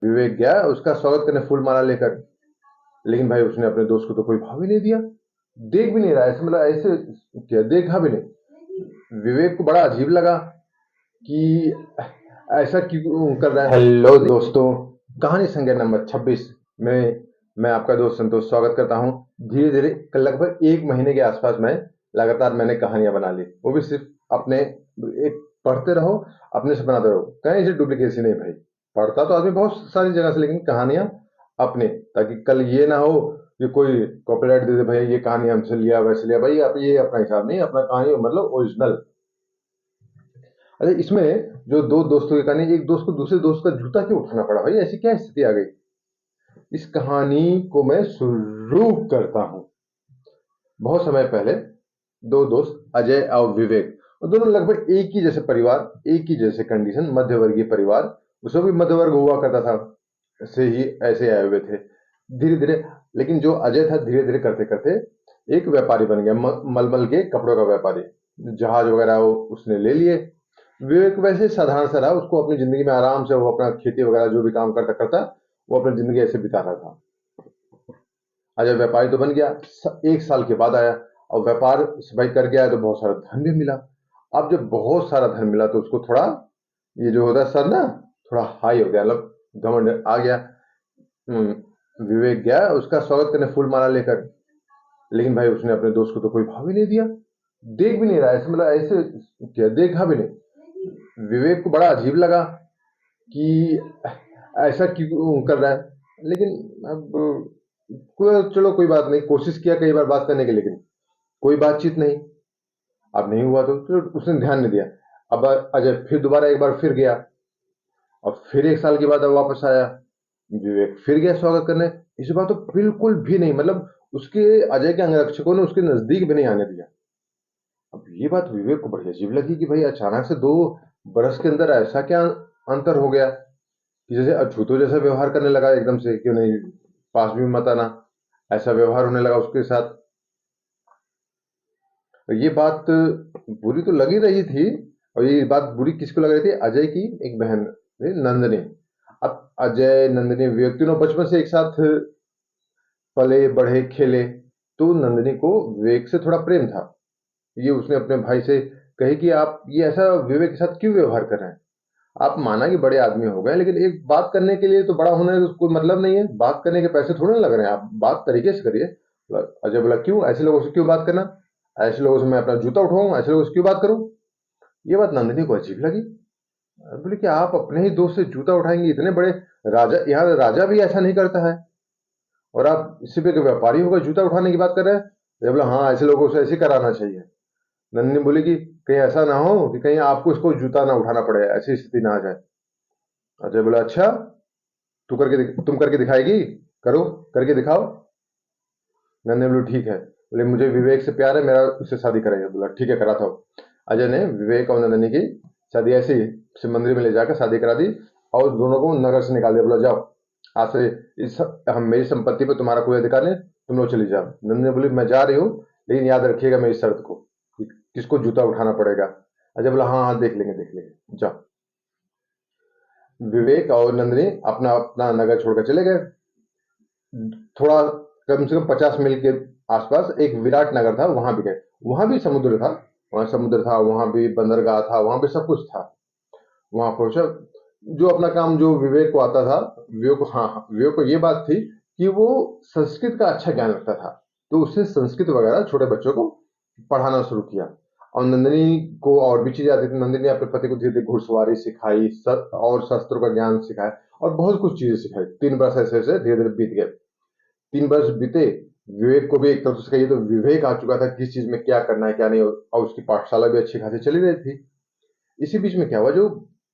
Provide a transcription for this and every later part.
विवेक गया उसका स्वागत करने फूल माला लेकर, लेकिन भाई उसने अपने दोस्त को तो कोई भाव ही नहीं दिया, देख भी नहीं रहा, ऐसे मतलब ऐसे क्या देखा भी नहीं। विवेक को बड़ा अजीब लगा कि ऐसा क्यों कर रहा है। हेलो दोस्तों, कहानी संख्या नंबर 26 में मैं आपका दोस्त संतोष स्वागत करता हूँ। धीरे धीरे लगभग 1 महीने के आसपास मैं लगातार मैंने कहानियां बना ली, वो भी सिर्फ अपने एक पढ़ते रहो, अपने से बनाते रहो, कहीं से डुप्लीकेसी नहीं भाई। पढ़ता तो आदमी बहुत सारी जगह से, लेकिन कहानियां अपने, ताकि कल ये ना हो कि कोई कॉपीराइट दे दे, भाई ये कहानी हमसे लिया वैसे लिया। भाई आप ये अपना हिसाब नहीं, अपना कहानी मतलब ओरिजिनल। अरे इसमें जो दो दोस्तों की कहानी, एक दोस्त को दूसरे दोस्त का जूता क्यों उठाना पड़ा भाई, ऐसी क्या स्थिति आ गई। इस कहानी को मैं शुरू करता हूँ। बहुत समय पहले दो दोस्त अजय और विवेक, और दोनों लगभग एक ही जैसे परिवार, एक ही जैसे कंडीशन, मध्यवर्गीय परिवार, उसमें भी मध्यवर्ग हुआ करता था, से ही ऐसे आए हुए थे धीरे धीरे। लेकिन जो अजय था, धीरे धीरे करते करते एक व्यापारी बन गया, मलमल के कपड़ों का व्यापारी। जहाज वगैरह वो उसने ले लिए। विवेक वैसे साधारण सा रहा, उसको अपनी जिंदगी में आराम से वो अपना खेती वगैरह जो भी काम करता करता वो अपनी जिंदगी ऐसे बिता रहा था। अजय व्यापारी तो बन गया, 1 साल के बाद आया और व्यापार भाई कर गया तो बहुत सारा धन भी मिला। अब जब बहुत सारा धन मिला तो उसको थोड़ा, ये जो होता है सर ना, थोड़ा हाई हो गया, मतलब घमंड आ गया। हम्म, विवेक गया उसका स्वागत करने फूल माला लेकर, लेकिन भाई उसने अपने दोस्त को तो कोई भाव ही नहीं दिया, देख भी नहीं रहा, ऐसे मतलब ऐसे क्या देखा भी नहीं। विवेक को बड़ा अजीब लगा कि ऐसा क्यों कर रहा है। लेकिन अब चलो कोई बात नहीं, कोशिश किया कई बार बात करने की, लेकिन कोई बातचीत नहीं। अब नहीं हुआ तो चलो उसने ध्यान नहीं दिया। अब अजय फिर दोबारा एक बार फिर गया, और फिर 1 साल के बाद अब वापस आया। विवेक फिर गया स्वागत करने, इस बार तो बिल्कुल भी नहीं, मतलब उसके, अजय के अंगरक्षकों ने उसके नजदीक भी नहीं आने दिया। अब ये बात विवेक को बड़ी अजीब लगी कि भाई अचानक से 2 बरस के अंदर ऐसा क्या अंतर हो गया कि जैसे अछूतों जैसा व्यवहार करने लगा एकदम से, क्यों नहीं, पास भी मत आना, ऐसा व्यवहार होने लगा उसके साथ। ये बात बुरी तो लगी रही थी, और ये बात बुरी किसको लग रही थी, अजय की एक बहन थी, नंदनी। अब अजय नंदनी विवेक तीनों बचपन से एक साथ पले बढ़े खेले, तो नंदनी को विवेक से थोड़ा प्रेम था। ये उसने अपने भाई से कही कि आप ये ऐसा विवेक के साथ क्यों व्यवहार कर रहे हैं। आप माना कि बड़े आदमी हो गए, लेकिन एक बात करने के लिए तो बड़ा होने का कोई मतलब नहीं है, बात करने के पैसे थोड़े ना लग रहे हैं, आप बात तरीके से करिए। अजय बोला क्यों, ऐसे लोगों से क्यों बात करना, ऐसे लोगों से मैं अपना जूता उठाऊं, ऐसे लोगों से क्यों बात करूं। ये बात नंदिनी को अजीब लगी। बोले कि आप अपने ही दोस्त से जूता उठाएंगे, इतने बड़े राजा, यहाँ राजा भी ऐसा नहीं करता है, और आप इसी पे व्यापारी होकर जूता उठाने की बात कर रहे हैं। अजय बोला हाँ, ऐसे लोगों से ऐसे ही कराना चाहिए। नंदिनी बोली कि कहीं ऐसा ना हो कि कहीं आपको इसको जूता ना उठाना पड़े, ऐसी स्थिति ना आ जाए। अजय बोला अच्छा, तुम करके दिखाएगी, करो, करके दिखाओ। नंदनी बोली ठीक है। बोले मुझे विवेक से प्यार है, मेरा उससे शादी कराइए। बोला ठीक है, कराता हूँ। अजय ने विवेक और नंदनी की शादी ऐसे ही शिव मंदिर में ले जाकर शादी करा दी, और दोनों को नगर से निकाल दिया। बोला जाओ, आज से इस हम मेरी संपत्ति पर तुम्हारा कोई अधिकार नहीं, तुम लोग चली जाओ। नंदनी बोली मैं जा रही हूँ, लेकिन याद रखिएगा मेरी शर्त को कि किसको जूता उठाना पड़ेगा। अजय बोला हाँ हाँ, देख लेंगे, जाओ। विवेक और नंदिनी अपना अपना नगर छोड़कर चले गए। थोड़ा कम से कम 50 मील के आसपास एक विराट नगर था, वहां भी गए। वहां भी समुद्र था, वहां समुद्र था, वहां भी बंदरगाह था, वहां भी सब कुछ था। वहां पहुंचा, जो अपना काम जो विवेक को आता था, विवेक को, हाँ हाँ, विवेक को ये बात थी कि वो संस्कृत का अच्छा ज्ञान रखता था, तो उसने संस्कृत वगैरह छोटे बच्चों को पढ़ाना शुरू किया। और नंदिनी को और भी चीजें आती थी। नंदिनी ने अपने पति को धीरे धीरे घुड़सवारी सिखाई, और शस्त्रों का ज्ञान सिखाया, और बहुत कुछ चीजें सिखाई। 3 वर्ष ऐसे ऐसे धीरे धीरे बीत गए। 3 वर्ष बीते, विवेक को भी एक तरफ से कहिए तो विवेक आ चुका था किस चीज में क्या करना है क्या नहीं, और उसकी पाठशाला भी अच्छी खासी चली रही थी। इसी बीच में क्या हुआ, जो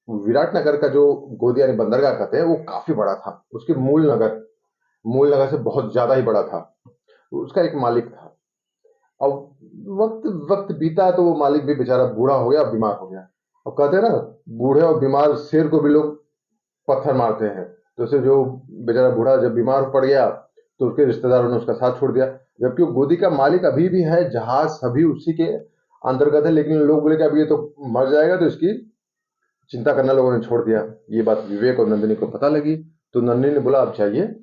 विराट नगर का जो गोदिया यानी बंदरगाह कहते हैं, वो काफी बड़ा था। उसके मूल नगर से बहुत ज्यादा ही बड़ा था। उसका एक मालिक था। अब वक्त वक्त बीता तो वो मालिक भी बेचारा बूढ़ा हो गया, बीमार हो गया। अब कहते हैं ना, बूढ़े और बीमार शेर को भी लोग पत्थर मारते हैं। तो उसे जो बेचारा बूढ़ा जब बीमार पड़ गया, तो उसके रिश्तेदारों ने उसका साथ छोड़ दिया। जबकि वो गोदी का मालिक अभी भी है, जहाज सभी उसी के अंतर्गत है, लेकिन लोग बोले कि अब ये तो मर जाएगा, तो इसकी चिंता करना लोगों ने छोड़ दिया। ये बात विवेक और नंदिनी को पता लगी। तो नंदिनी ने बोला आप जाइए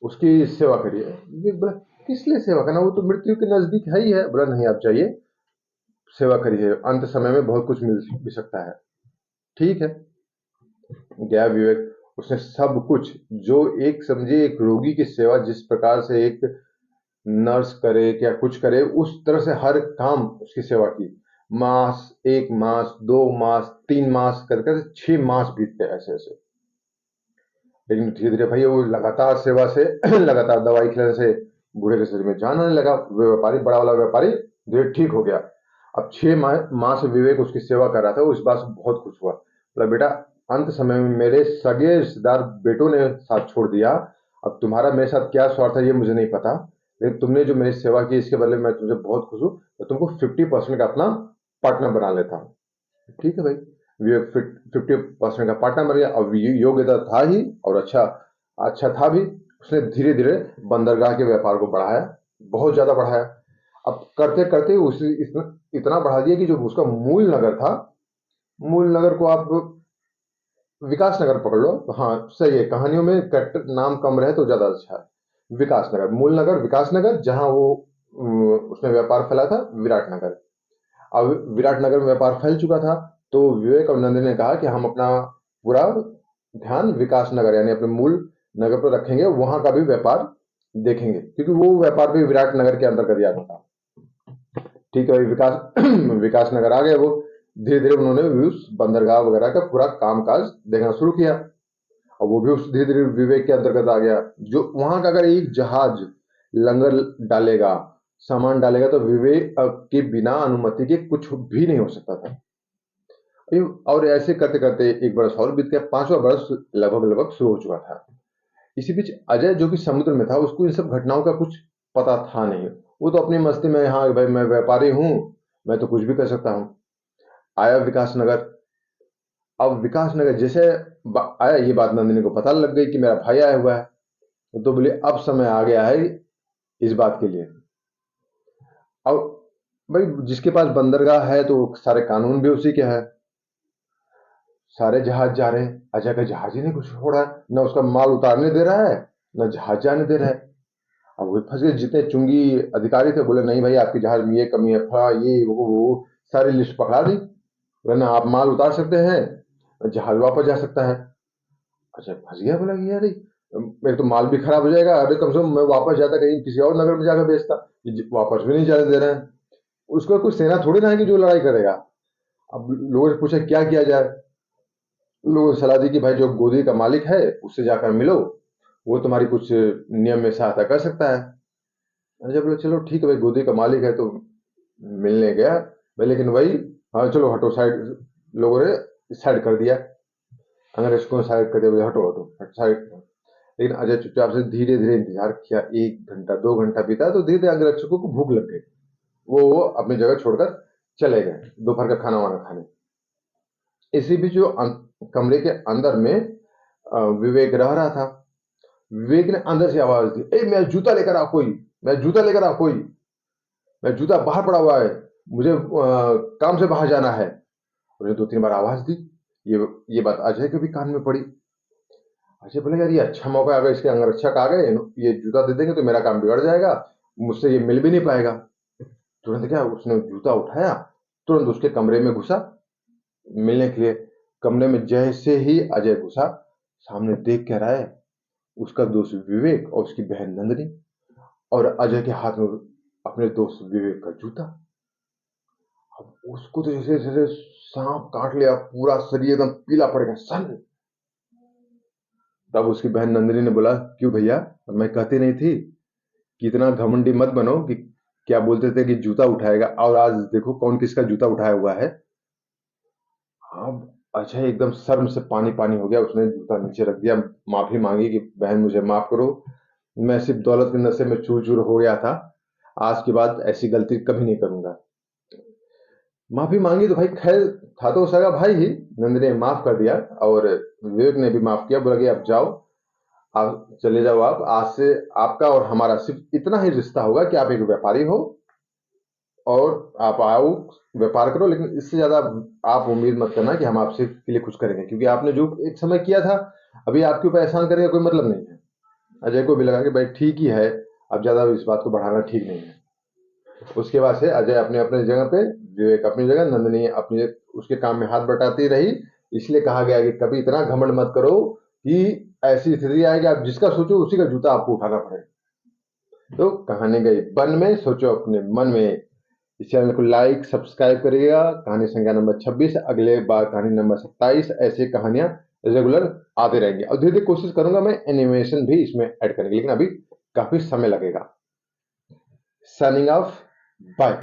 उसकी सेवा करिए। विवेक बोला किस लिए सेवा करना, वो तो मृत्यु के नजदीक है ही है। बोला नहीं आप जाइए सेवा करिए, अंत समय में बहुत कुछ मिल भी सकता है। ठीक है, गया विवेक, उसने सब कुछ जो एक समझिए एक रोगी की सेवा जिस प्रकार से एक नर्स करे क्या कुछ करे उस तरह से हर काम उसकी सेवा की। मास, 1 मास, 2 मास, 3 मास कर कर 6 मास बीत गए ऐसे ऐसे। लेकिन धीरे धीरे भाई वो लगातार सेवा से लगातार दवाई खिलाने से बूढ़े के शरीर में जान आने लगा। वो व्यापारी, बड़ा वाला व्यापारी धीरे ठीक हो गया। अब 6 माह से विवेक उसकी सेवा कर रहा था, वो इस बात से बहुत खुश हुआ। बोला बेटा अंत समय में मेरे सगे रिश्तेदार बेटों ने साथ छोड़ दिया, अब तुम्हारा मेरे साथ क्या स्वार्थ है ये मुझे नहीं पता, लेकिन तुमने जो मेरी सेवा की इसके बदले मैं तुमसे बहुत खुश हूँ, तो तुमको 50% का अपना पार्टनर बना लेता हूँ। ठीक है भाई, विवेक 50% का पार्टनर बन गया। अब योग्यता था ही और अच्छा अच्छा था भी। उसने धीरे धीरे बंदरगाह के व्यापार को बढ़ाया, बहुत ज्यादा बढ़ाया। अब करते करते उसे इतना बढ़ा दिया कि जो उसका मूल नगर था, मूल नगर को आप विकास नगर पकड़ लो, हाँ सही है, कहानियों में कैरेक्टर नाम कम रहे तो ज्यादा अच्छा है। विकास नगर, मूल नगर विकास नगर, जहां वो उसने व्यापार फैला था विराट नगर। अब विराट नगर में व्यापार फैल चुका था, तो विवेक और नंदिनी ने कहा कि हम अपना पूरा ध्यान विकास नगर यानी अपने मूल नगर पर रखेंगे, वहां का भी व्यापार देखेंगे, क्योंकि वो व्यापार भी विराट नगर के अंतर्गत आता था। ठीक है, विकास विकास नगर आ गए वो। धीरे धीरे उन्होंने उस बंदरगाह वगैरह का पूरा कामकाज देखना शुरू किया, और वो भी उस धीरे धीरे विवेक के अंतर्गत आ गया। जो वहां का अगर एक जहाज लंगर डालेगा, सामान डालेगा, तो विवेक के बिना अनुमति के कुछ भी नहीं हो सकता था। और ऐसे करते करते 1 बरस और बीत गया, 5वां बरस लगभग लगभग शुरू हो चुका था। इसी बीच अजय जो कि समुद्र में था, उसको इन सब घटनाओं का कुछ पता था नहीं। वो तो अपनी मस्ती में, हाँ भाई मैं व्यापारी हूँ, मैं तो कुछ भी कर सकता हूँ। आया विकास नगर। अब विकास नगर जैसे आया, ये बात नंदिनी को पता लग गई कि मेरा भाई आया हुआ है, तो बोले अब समय आ गया है इस बात के लिए। अब भाई जिसके पास बंदरगाह है तो सारे कानून भी उसी के है। सारे जहाज जा रहे हैं, अजय का जहाज ही नहीं कुछ हो रहा है, न उसका माल उतारने दे रहा है, न जहाज जाने दे रहा है। अब वो फंस गए, जितने चुंगी अधिकारी थे बोले नहीं भाई आपके जहाज में ये कमी है, फला ये वो सारी लिस्ट पकड़ा दी। बोले ना आप माल उतार सकते हैं, न जहाज वापस जा सकता है। अच्छा फंस गया, बोला कि यार मेरे तो माल भी खराब हो जाएगा, अरे कम से कम मैं वापस जाता कहीं किसी और नगर में जाकर बेचता, वापस भी नहीं जाने दे रहे हैं। उसका कोई सेना थोड़ी ना है कि जो लड़ाई करेगा। अब लोगों से पूछा क्या किया जाए, लोगों ने सलाह दी कि भाई जो गोदी का मालिक है उससे जाकर मिलो, वो तुम्हारी कुछ नियम में सहायता कर सकता है। अजय बोले चलो ठीक है भाई, गोदी का मालिक है तो मिलने गया भाई, लेकिन वही हाँ चलो हटो साइड, लोगों ने साइड कर दिया, अंग्रेजों ने साइड कर दिया, भाई हटो हटो हट साइड। लेकिन अजय चुपचाप से धीरे धीरे इंतजार किया, 1 घंटा 2 घंटा बीता, तो धीरे धीरे अंगरक्षकों को भूख लग गई। वो अपनी जगह छोड़कर चले गए दोपहर का खाना वाना खाने। इसी बीच जो कमरे के अंदर में विवेक रह रहा था। विवेक ने अंदर से आवाज दी, ए मेरा जूता लेकर आ कोई, मेरा जूता लेकर आ कोई, मेरा जूता बाहर पड़ा हुआ है, मुझे काम से बाहर जाना है। उसने 2 3 बार आवाज दी। ये बात अजय के भी कान में पड़ी। अजय बोले यार ये अच्छा मौका है, अगर इसके अंगरक्षक आ गए, ये जूता दे देंगे तो मेरा काम बिगड़ जाएगा, मुझसे ये मिल भी नहीं पाएगा। तुरंत क्या उसने जूता उठाया, तुरंत उसके कमरे में घुसा मिलने के लिए। कमरे में जैसे ही अजय घुसा, सामने देख क्या रहा है, उसका दोस्त विवेक और उसकी बहन नंदिनी, और अजय के हाथ में अपने दोस्त विवेक का जूता। अब उसको तो जैसे जैसे सांप काट लिया, पूरा शरीर एकदम पीला पड़ गया, सन। तब उसकी बहन नंदिनी ने बोला क्यों भैया, मैं कहती नहीं थी कि इतना घमंडी मत बनो, कि क्या बोलते थे कि जूता उठाएगा, और आज देखो कौन किसका जूता उठाया हुआ है। अब अजय एकदम शर्म से पानी पानी हो गया, उसने जूता नीचे रख दिया, माफी मांगी कि बहन मुझे माफ करो, मैं सिर्फ दौलत के नशे में चूर चूर हो गया था, आज के बाद ऐसी गलती कभी नहीं करूंगा। माफी मांगी तो भाई खैर, था तो सगा भाई ही। नंदिनी ने माफ कर दिया और विवेक ने भी माफ किया, बोला कि अब जाओ, आप चले जाओ, आप आज से आपका और हमारा सिर्फ इतना ही रिश्ता होगा कि आप एक व्यापारी हो और आप आओ व्यापार करो, लेकिन इससे ज्यादा आप उम्मीद मत करना कि हम आपसे के लिए कुछ करेंगे, क्योंकि आपने जो एक समय किया था, अभी आपके ऊपर एहसान करने का कोई मतलब नहीं है। अजय को भी लगा कि भाई ठीक ही है, अब ज़्यादा इस बात को बढ़ाना ठीक नहीं है। उसके बाद से अजय अपने अपने जगह पे, विवेक अपनी जगह, नंदिनी अपनी उसके काम में हाथ बटाती रही। इसलिए कहा गया कि कभी इतना घमंड मत करो कि ऐसी स्थिति आए कि आप जिसका सोचो उसी का जूता आपको उठाना पड़े। तो कहानी गई वन में, सोचो अपने मन में। इस चैनल को लाइक सब्सक्राइब करिएगा। कहानी संख्या नंबर 26, अगले बार कहानी नंबर 27। ऐसी कहानियां रेगुलर आते रहेंगी और धीरे धीरे कोशिश करूंगा मैं एनिमेशन भी इसमें ऐड करेंगे, लेकिन अभी काफी समय लगेगा। Signing off, bye.